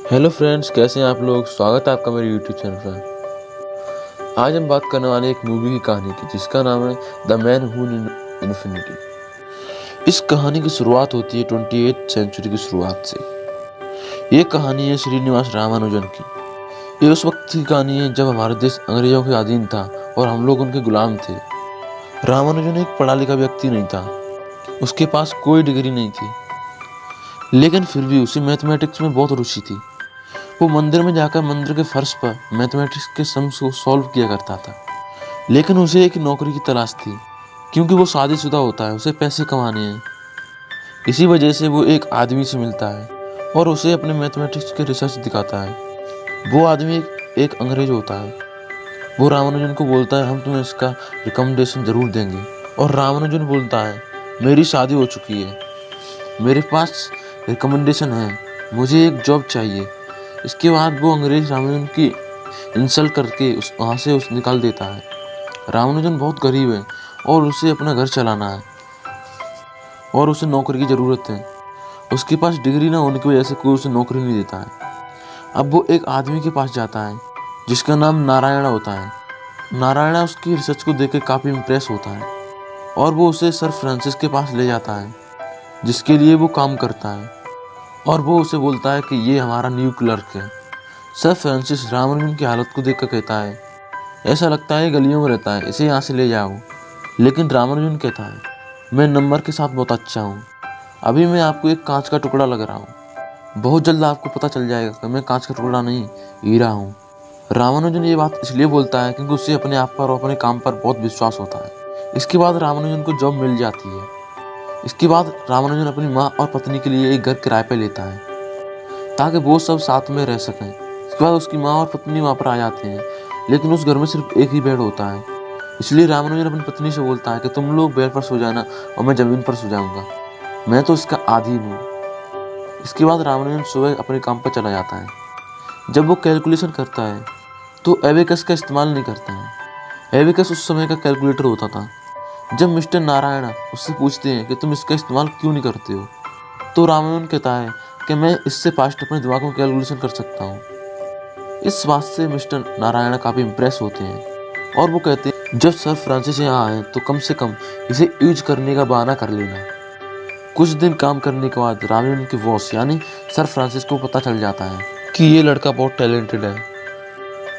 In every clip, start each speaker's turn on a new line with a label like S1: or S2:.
S1: Hello friends, कैसे हैं आप लोग। स्वागत है आपका मेरे यूट्यूब चैनल पर। आज हम बात करने वाले एक मूवी की कहानी की जिसका नाम है the man who new infinity. इस कहानी की शुरुआत होती है 28th सेंचुरी की शुरुआत से। ये कहानी है श्रीनिवास रामानुजन की। ये उस वक्त की कहानी है जब हमारा देश अंग्रेजों के अधीन था और हम लोग उनके गुलाम थे। रामानुजन एक पढ़ा लिखा व्यक्ति नहीं था, उसके पास कोई डिग्री नहीं थी, लेकिन फिर भी उसे मैथमेटिक्स में बहुत रुचि थी। वो मंदिर में जाकर मंदिर के फर्श पर मैथमेटिक्स के सम्स को सॉल्व किया करता था। लेकिन उसे एक नौकरी की तलाश थी, क्योंकि वो शादीशुदा होता है, उसे पैसे कमाने हैं। इसी वजह से वो एक आदमी से मिलता है और उसे अपने मैथमेटिक्स के रिसर्च दिखाता है। वो आदमी एक अंग्रेज होता है। वो रामानुजन को बोलता है हम तुम्हें इसका रिकमेंडेशन ज़रूर देंगे। और रामानुजन बोलता है मेरी शादी हो चुकी है, मेरे पास रिकमेंडेशन है, मुझे एक जॉब चाहिए। इसके बाद वो अंग्रेज रामानुजन की इंसल्ट करके वहाँ से निकाल देता है। रामानुजन बहुत गरीब है और उसे अपना घर चलाना है और उसे नौकरी की ज़रूरत है। उसके पास डिग्री ना होने की वजह से कोई उसे नौकरी नहीं देता है। अब वो एक आदमी के पास जाता है जिसका नाम नारायण होता है। नारायण उसकी रिसर्च को देख के काफ़ी इम्प्रेस होता है और वो उसे सर फ्रांसिस के पास ले जाता है, जिसके लिए वो काम करता है। और वो उसे बोलता है कि ये हमारा न्यू क्लर्क है। सर फ्रांसिस रामानुजन की हालत को देखकर कहता है ऐसा लगता है गलियों में रहता है, इसे यहाँ से ले जाओ। लेकिन रामानुजन कहता है मैं नंबर के साथ बहुत अच्छा हूँ, अभी मैं आपको एक कांच का टुकड़ा लग रहा हूँ, बहुत जल्द आपको पता चल जाएगा कि मैं कांच का टुकड़ा नहीं हीरा हूँ। रामानुजन ये बात इसलिए बोलता है क्योंकि उसे अपने आप पर और अपने काम पर बहुत विश्वास होता है। इसके बाद रामानुजन को जॉब मिल जाती है। इसके बाद रामानुजन अपनी माँ और पत्नी के लिए एक घर किराए पर लेता है ताकि वो सब साथ में रह सकें। इसके बाद उसकी माँ और पत्नी वहाँ पर आ जाते हैं, लेकिन उस घर में सिर्फ एक ही बेड होता है। इसलिए रामानुजन अपनी पत्नी से बोलता है कि तुम लोग बेड पर सो जाना और मैं ज़मीन पर सो जाऊँगा, मैं तो इसका आदी हूँ। इसके बाद रामानुजन सुबह अपने काम पर चला जाता है। जब वो कैलकुलेशन करता है तो एबेकस का इस्तेमाल नहीं करता है। एबेकस उस समय का कैलकुलेटर होता था। जब मिस्टर नारायण उससे पूछते हैं कि तुम इसका इस्तेमाल क्यों नहीं करते हो, तो रामानुजन कहता है कि मैं इससे पास्ट अपने दिमाग में कैलकुलेशन कर सकता हूँ। इस बात से मिस्टर नारायण काफ़ी इम्प्रेस होते हैं और वो कहते हैं जब सर फ्रांसिस यहाँ आए तो कम से कम इसे यूज करने का बहाना कर लेना। कुछ दिन काम करने के बाद रामानुजन के बॉस यानी सर फ्रांसिस को पता चल जाता है कि ये लड़का बहुत टैलेंटेड है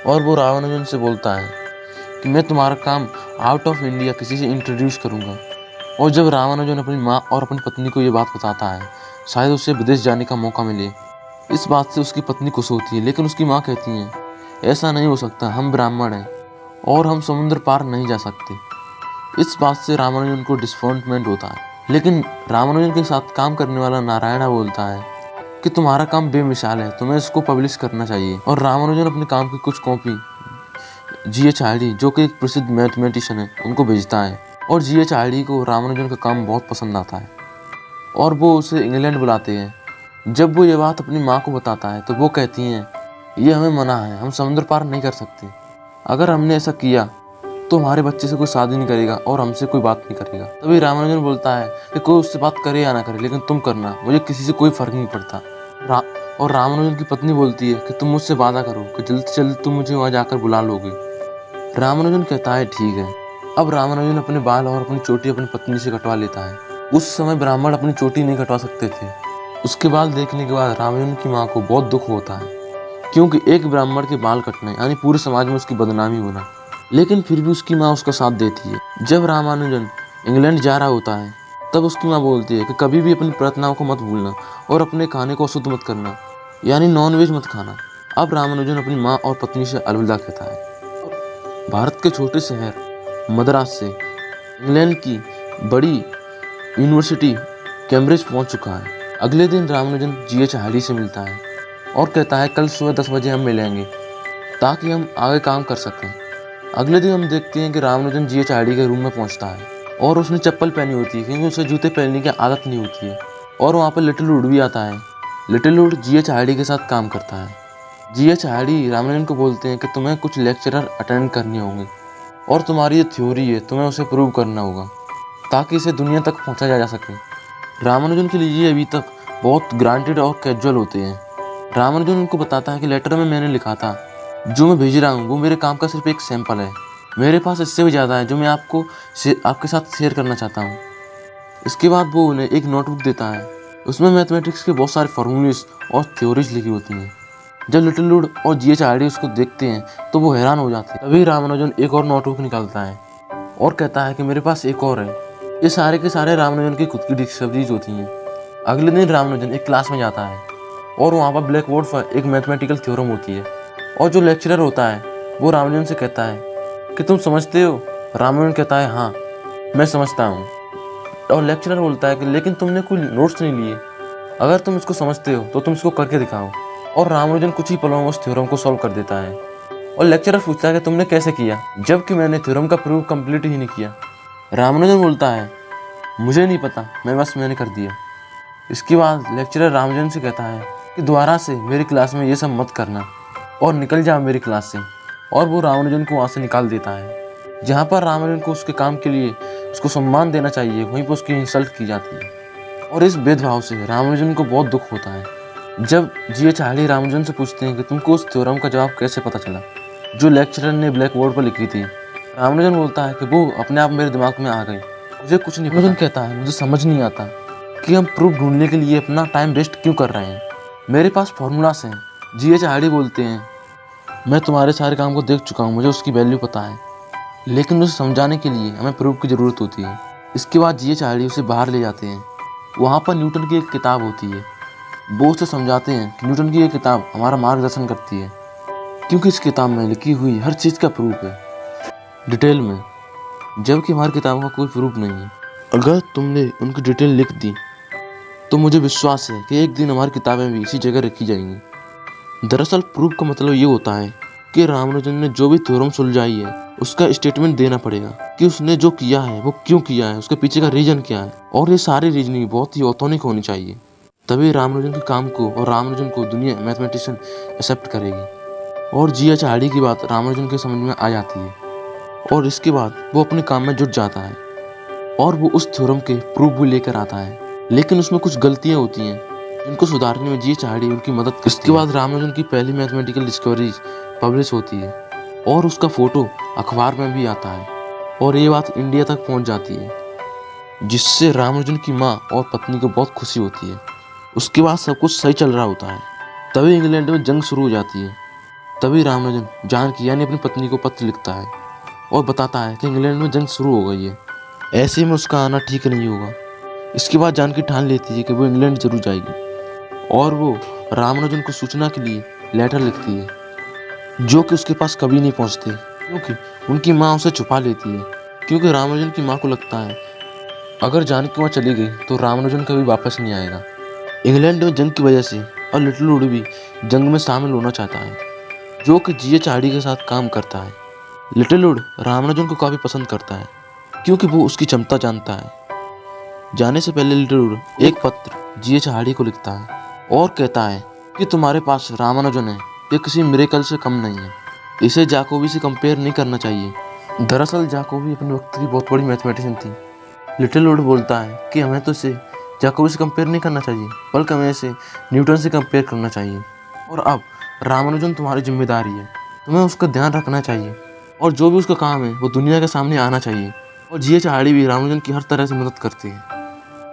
S1: और वो रामानुजन से बोलता है कि मैं तुम्हारा काम आउट ऑफ इंडिया किसी से इंट्रोड्यूस करूँगा। और जब रामानुजन अपनी माँ और अपनी पत्नी को ये बात बताता है शायद उसे विदेश जाने का मौका मिले। इस बात से उसकी पत्नी खुश होती है, लेकिन उसकी माँ कहती है ऐसा नहीं हो सकता, हम ब्राह्मण हैं और हम समुद्र पार नहीं जा सकते। इस बात से रामानुजन को डिसअपॉइंटमेंट होता है, लेकिन रामानुजन के साथ काम करने वाला नारायण बोलता है कि तुम्हारा काम बेमिसाल है, तुम्हें इसको पब्लिश करना चाहिए। और रामानुजन अपने काम की कुछ कॉपी G.H. हार्डी जो कि एक प्रसिद्ध मैथमेटिशियन है उनको भेजता है। और G.H. हार्डी को रामानुजन का काम बहुत पसंद आता है और वो उसे इंग्लैंड बुलाते हैं। जब वो ये बात अपनी माँ को बताता है तो वो कहती हैं ये हमें मना है, हम समुद्र पार नहीं कर सकते। अगर हमने ऐसा किया तो हमारे बच्चे से कोई शादी नहीं करेगा और हमसे कोई बात नहीं करेगा। तभी रामानुजन बोलता है कि कोई उससे बात करे या ना करे, लेकिन तुम करना, मुझे किसी से कोई फर्क नहीं पड़ता। और रामानुजन की पत्नी बोलती है कि तुम मुझसे वादा करो कि जल्द से जल्द तुम मुझे वहाँ जाकर बुला लोगे। रामानुजन कहता है ठीक है। अब रामानुजन अपने बाल और अपनी चोटी अपनी पत्नी से कटवा लेता है। उस समय ब्राह्मण अपनी चोटी नहीं कटवा सकते थे। उसके बाल देखने के बाद रामानुजन की माँ को बहुत दुख होता है, क्योंकि एक ब्राह्मण के बाल कटने यानी पूरे समाज में उसकी बदनामी होना। लेकिन फिर भी उसकी माँ उसका साथ देती है। जब रामानुजन इंग्लैंड जा रहा होता है तब उसकी माँ बोलती है कि कभी भी अपनी प्रार्थनाओं को मत भूलना और अपने खाने को अशुद्ध मत करना, यानी नॉनवेज मत खाना। अब रामानुजन अपनी माँ और पत्नी से अलविदा कहता है। भारत के छोटे शहर मद्रास से इंग्लैंड की बड़ी यूनिवर्सिटी कैम्ब्रिज पहुंच चुका है। अगले दिन रामानुजन G.H. हार्डी से मिलता है और कहता है कल सुबह 10 बजे हम मिलेंगे ताकि हम आगे काम कर सकें। अगले दिन हम देखते हैं कि रामानुजन G.H. हार्डी के रूम में पहुंचता है और उसने चप्पल पहनी होती है क्योंकि उसे जूते पहनने की आदत नहीं होती है। और वहाँ पर लिटिल वुड भी आता है। Little would G.H. हार्डी के साथ काम करता है। G.H. हार्डी रामानुजन को बोलते हैं कि तुम्हें कुछ लेक्चरर अटेंड करने होंगे और तुम्हारी ये थ्योरी है, तुम्हें उसे प्रूव करना होगा ताकि इसे दुनिया तक पहुंचा जा सके। रामानुजन के लिए ये अभी तक बहुत ग्रांटेड और कैजुअल होते हैं। रामानुजन उनको बताता है कि लेटर में मैंने लिखा था जो मैं भेज रहा हूँ वो मेरे काम का सिर्फ एक सैंपल है, मेरे पास इससे भी ज़्यादा है जो मैं आपके साथ शेयर करना चाहता हूँ। इसके बाद वो उन्हें एक नोटबुक देता है, उसमें मैथमेटिक्स के बहुत सारे फार्मूलेस और थ्योरीज लिखी होती हैं। जब लिटिल लुड और जीएच हार्डी उसको देखते हैं तो वो हैरान हो जाते हैं। तभी रामानुजन एक और नोटबुक निकालता है और कहता है कि मेरे पास एक और है। ये सारे के सारे रामानुजन की खुद की डिस्कवरीज होती हैं। अगले दिन रामानुजन एक क्लास में जाता है और वहाँ पर ब्लैक बोर्ड पर एक मैथमेटिकल थ्योरम होती है और जो लेक्चरर होता है वो रामानुजन से कहता है कि तुम समझते हो? रामानुजन कहता है हाँ मैं समझता हूँ। और लेक्चरर बोलता है कि लेकिन तुमने कोई नोट्स नहीं लिए, अगर तुम इसको समझते हो तो तुम इसको करके दिखाओ। और रामानुजन कुछ ही पलों में उस थ्योरम को सॉल्व कर देता है। और लेक्चरर पूछता है कि तुमने कैसे किया, जबकि मैंने थ्योरम का प्रूफ कंप्लीट ही नहीं किया। रामानुजन बोलता है मुझे नहीं पता, मैंने कर दिया। इसके बाद लेक्चरर रामानुजन से कहता है कि दोबारा से मेरी क्लास में ये सब मत करना और निकल जाओ मेरी क्लास से। और वो रामानुजन को वहाँ से निकाल देता है। जहाँ पर रामानुजन को उसके काम के लिए उसको सम्मान देना चाहिए, वहीं पर उसकी इंसल्ट की जाती है। और इस भेदभाव से रामानुजन को बहुत दुख होता है। जब जीएच हार्डी रामानुजन से पूछते हैं कि तुमको उस थ्योरम का जवाब कैसे पता चला जो लेक्चरर ने ब्लैक बोर्ड पर लिखी थी, रामानुजन बोलता है कि वो अपने आप मेरे दिमाग में आ गई, मुझे कुछ नहीं। रामानुजन कहता है मुझे समझ नहीं आता कि हम प्रूफ ढूंढने के लिए अपना टाइम वेस्ट क्यों कर रहे हैं, मेरे पास फॉर्मूलास हैं। जीएच हार्डी बोलते हैं मैं तुम्हारे सारे काम को देख चुका हूँ, मुझे उसकी वैल्यू पता है, लेकिन उसे समझाने के लिए हमें प्रूफ की ज़रूरत होती है। इसके बाद जीएच हार्डी उसे बाहर ले जाते हैं। वहाँ पर न्यूटन की एक किताब होती है। वो उसे समझाते हैं कि न्यूटन की ये किताब हमारा मार्गदर्शन करती है क्योंकि इस किताब में लिखी हुई हर चीज़ का प्रूफ है डिटेल में, जबकि हमारी किताबों का कोई प्रूफ नहीं है। अगर तुमने उनकी डिटेल लिख दी तो मुझे विश्वास है कि एक दिन हमारी किताबें भी इसी जगह रखी जाएंगी। दरअसल प्रूफ का मतलब ये होता है कि रामानुजन ने जो भी थ्योरम सुलझाई है उसका स्टेटमेंट देना पड़ेगा कि उसने जो किया है वो क्यों किया है, उसके पीछे का रीजन क्या है। और ये सारी रीजनिंग बहुत ही ऑथेंटिक होनी चाहिए, तभी रामानुजन के काम को और रामानुजन को दुनिया मैथमेटिशियन एक्सेप्ट करेगी। और जीएच हार्डी की बात रामानुजन के समझ में आ जाती है और इसके बाद वो अपने काम में जुट जाता है और वो उस थ्योरम के प्रूफ भी लेकर आता है। लेकिन उसमें कुछ गलतियाँ होती हैं जिनको सुधारने में जीएच हार्डी उनकी मदद करती है। इसके बाद रामानुजन की पहली मैथमेटिकल डिस्कवरीज पब्लिश होती है और उसका फोटो अखबार में भी आता है और ये बात इंडिया तक पहुंच जाती है, जिससे रामानुजन की माँ और पत्नी को बहुत खुशी होती है। उसके बाद सब कुछ सही चल रहा होता है। तभी इंग्लैंड में जंग शुरू हो जाती है। तभी रामानुजन जानकी यानी अपनी पत्नी को पत्र लिखता है और बताता है कि इंग्लैंड में जंग शुरू हो गई है, ऐसे में उसका आना ठीक नहीं होगा। इसके बाद जानकी ठान लेती है कि वो इंग्लैंड जरूर जाएगी और वो रामानुजन को सूचना के लिए लेटर लिखती है जो कि उसके पास कभी नहीं पहुंचते क्योंकि उनकी माँ उसे छुपा लेती है। क्योंकि रामानुजन की माँ को लगता है अगर जानकी वहाँ चली गई तो रामानुजन कभी वापस नहीं आएगा। इंग्लैंड में जंग की वजह से और लिटिल लुड भी जंग में शामिल होना चाहता है जो कि जीएच हार्डी के साथ काम करता है। लिटिल लुड रामानुजन को काफ़ी पसंद करता है क्योंकि वो उसकी क्षमता जानता है। जाने से पहले लिटिल लुड एक पत्र जीएच हार्डी को लिखता है और कहता है कि तुम्हारे पास रामानुजन है, ये किसी मिरेकल से कम नहीं है, इसे जाकोबी से कंपेयर नहीं करना चाहिए। दरअसल जाकोबी अपने वक्त की बहुत बड़ी मैथमेटिशियन थी। लिटिल लुड बोलता है कि हमें तो इसे जाकोबी से कंपेयर नहीं करना चाहिए, बल्कि हमें इसे न्यूटन से कंपेयर करना चाहिए। और अब रामानुजन तुम्हारी जिम्मेदारी है, तुम्हें उसका ध्यान रखना चाहिए और जो भी उसका काम है वो दुनिया के सामने आना चाहिए। और जीएच हार्डी भी रामानुजन की हर तरह से मदद करते हैं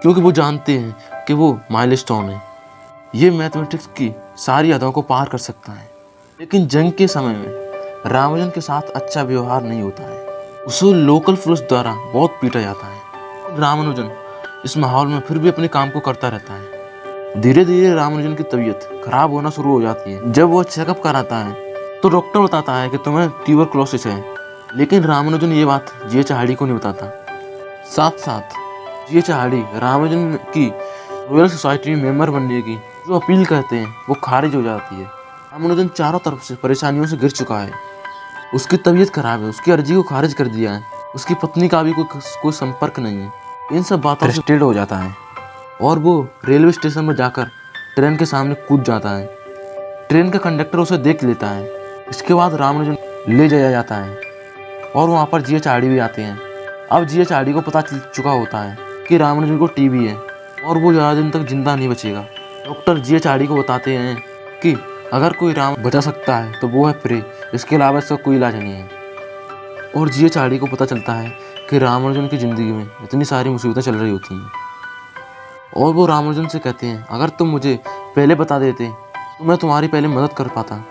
S1: क्योंकि वो जानते हैं कि वो माइलस्टोन है, ये मैथमेटिक्स की सारी हदों को पार कर सकता है। लेकिन जंग के समय में रामानुजन के साथ अच्छा व्यवहार नहीं होता है, उसे लोकल पुलिस द्वारा बहुत पीटा जाता है। रामानुजन इस माहौल में फिर भी अपने काम को करता रहता है। धीरे धीरे रामानुजन की तबीयत खराब होना शुरू हो जाती है। जब वो चेकअप कराता है तो डॉक्टर बताता है कि तुम्हें ट्यूबरक्लोसिस है, लेकिन रामानुजन ये बात जीएच हार्डी को नहीं बताता। साथ साथ जीएच हार्डी रामानुजन की रॉयल सोसाइटी में मेंबर बनने की जो अपील करते हैं वो खारिज हो जाती है। रामानुजन चारों तरफ से परेशानियों से घिर चुका है, उसकी तबीयत खराब है, उसकी अर्जी को खारिज कर दिया है, उसकी पत्नी का भी कोई संपर्क नहीं है। इन सब बातों से फ्रस्ट्रेट हो जाता है और वो रेलवे स्टेशन में जाकर ट्रेन के सामने कूद जाता है। ट्रेन का कंडक्टर उसे देख लेता है। इसके बाद रामानुजन ले जाया जाता है और वहाँ पर जीएच हार्डी भी आते हैं। अब जीएच हार्डी को पता चल चुका होता है कि रामानुजन को टीबी है और वो ज़्यादा दिन तक जिंदा नहीं बचेगा। डॉक्टर जीएच हार्डी को बताते हैं कि अगर कोई राम बचा सकता है तो वो है प्रे, इसके अलावा इसका कोई इलाज नहीं है। और जीएच को पता चलता है कि रामानुजन की ज़िंदगी में इतनी सारी मुसीबतें चल रही होती हैं और वो रामानुजन से कहते हैं अगर तुम मुझे पहले बता देते तो मैं तुम्हारी पहले मदद कर पाता।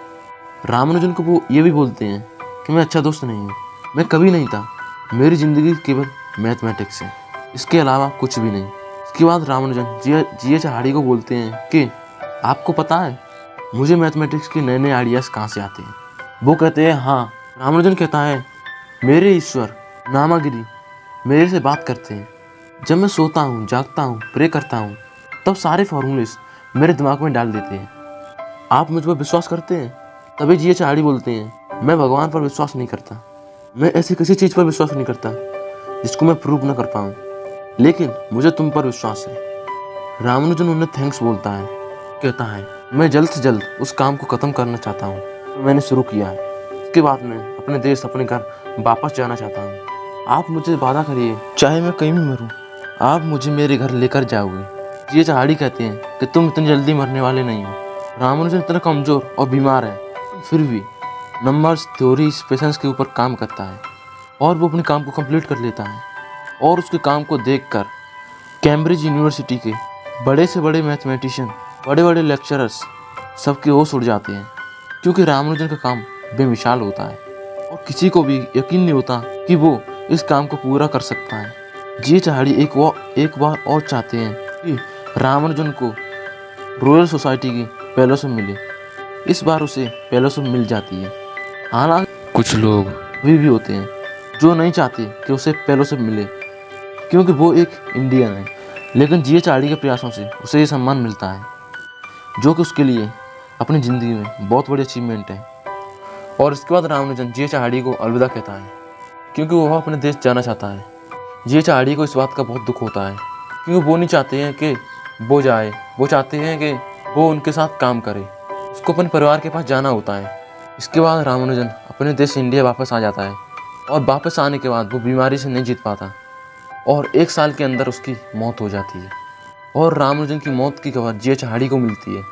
S1: रामानुजन को वो ये भी बोलते हैं कि मैं अच्छा दोस्त नहीं हूँ, मैं कभी नहीं था, मेरी ज़िंदगी केवल मैथमेटिक्स है, इसके अलावा कुछ भी नहीं। इसके बाद रामानुजन जीएच को बोलते हैं कि आपको पता है मुझे मैथमेटिक्स के नए नए आइडियाज़ कहाँ से आते हैं। वो कहते हैं हाँ। रामानुजन कहता है मेरे ईश्वर नामागिरी मेरे से बात करते हैं, जब मैं सोता हूँ, जागता हूँ, प्रे करता हूँ, तब सारे फॉर्मूलेस मेरे दिमाग में डाल देते हैं। आप मुझ पर विश्वास करते हैं? तभी जीएच बोलते हैं मैं भगवान पर विश्वास नहीं करता, मैं ऐसी किसी चीज़ पर विश्वास नहीं करता जिसको मैं प्रूव न कर पाऊँ, लेकिन मुझे तुम पर विश्वास है। रामानुजन उन्हें थैंक्स बोलता है, कहता है मैं जल्द से जल्द उस काम को ख़त्म करना चाहता हूँ जो मैंने शुरू किया है। उसके बाद मैं अपने देश, अपने घर वापस जाना चाहता हूँ। आप मुझे वादा करिए, चाहे मैं कहीं भी मरूँ, आप मुझे मेरे घर लेकर जाओगे। जीएच कहते हैं कि तुम इतनी जल्दी मरने वाले नहीं हो। रामानुजन इतना कमज़ोर और बीमार है, फिर भी नंबर्स, थ्योरीज, पेशेंस के ऊपर काम करता है और वो अपने काम को कंप्लीट कर लेता है। और उसके काम को देखकर कैम्ब्रिज यूनिवर्सिटी के बड़े से बड़े मैथमेटिशियन, बड़े बड़े लेक्चरर्स सबके होश उड़ जाते हैं, क्योंकि रामानुजन का काम बेमिसाल होता है और किसी को भी यकीन नहीं होता कि वो इस काम को पूरा कर सकता है। जीएच एक बार और चाहते हैं कि रामानुजन को रॉयल सोसाइटी की फेलोशिप मिले। इस बार उसे फेलोशिप मिल जाती है। हालांकि कुछ लोग भी होते हैं जो नहीं चाहते कि उसे फेलोशिप मिले, क्योंकि वो एक इंडियन है, लेकिन जीएच के प्रयासों से उसे ये सम्मान मिलता है, जो कि उसके लिए अपनी ज़िंदगी में बहुत बड़ी अचीवमेंट है। और इसके बाद रामानुजन जीएच को अलविदा कहता है, क्योंकि वो अपने देश जाना चाहता है। जीएच को इस बात का बहुत दुख होता है, क्योंकि वो नहीं चाहते हैं कि वो जाए, वो चाहते हैं कि वो उनके साथ काम करे, उसको अपने परिवार के पास जाना होता है। इसके बाद रामानुजन अपने देश इंडिया वापस आ जाता है और वापस आने के बाद वो बीमारी से नहीं जीत पाता और 1 साल के अंदर उसकी मौत हो जाती है। और रामानुजन की मौत की खबर जीएच को मिलती है।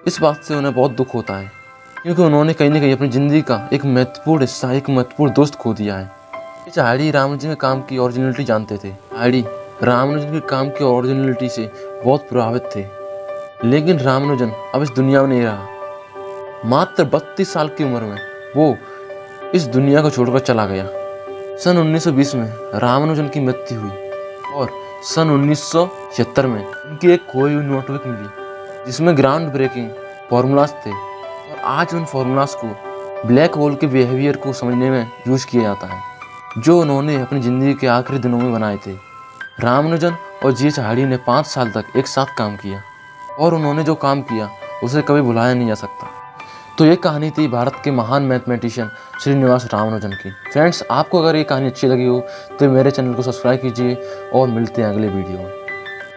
S1: इस बात से उन्हें बहुत दुख होता है, क्योंकि उन्होंने कहीं ना कहीं अपनी ज़िंदगी का एक महत्वपूर्ण हिस्सा, एक महत्वपूर्ण दोस्त खो दिया है। जीएच रामानुजन के काम की ओरिजिनलिटी जानते थे। रामानुजन के काम की ओरिजिनलिटी से बहुत प्रभावित थे, लेकिन रामानुजन अब इस दुनिया में नहीं रहा। मात्र 32 साल की उम्र में वो इस दुनिया को छोड़कर चला गया। सन 1920 में रामानुजन की मृत्यु हुई और सन 1976 में उनकी एक खोई हुई नोटबुक मिली, जिसमें ग्राउंड ब्रेकिंग फार्मूलाज थे। और आज उन फार्मूलाज को ब्लैक होल के बिहेवियर को समझने में यूज़ किया जाता है, जो उन्होंने अपनी ज़िंदगी के आखिरी दिनों में बनाए थे। रामानुजन और जीएच ने 5 साल तक एक साथ काम किया और उन्होंने जो काम किया उसे कभी भुलाया नहीं जा सकता। तो ये कहानी थी भारत के महान मैथमेटिशियन श्रीनिवास रामानुजन की। फ्रेंड्स, आपको अगर ये कहानी अच्छी लगी हो तो मेरे चैनल को सब्सक्राइब कीजिए और मिलते हैं अगले वीडियो में।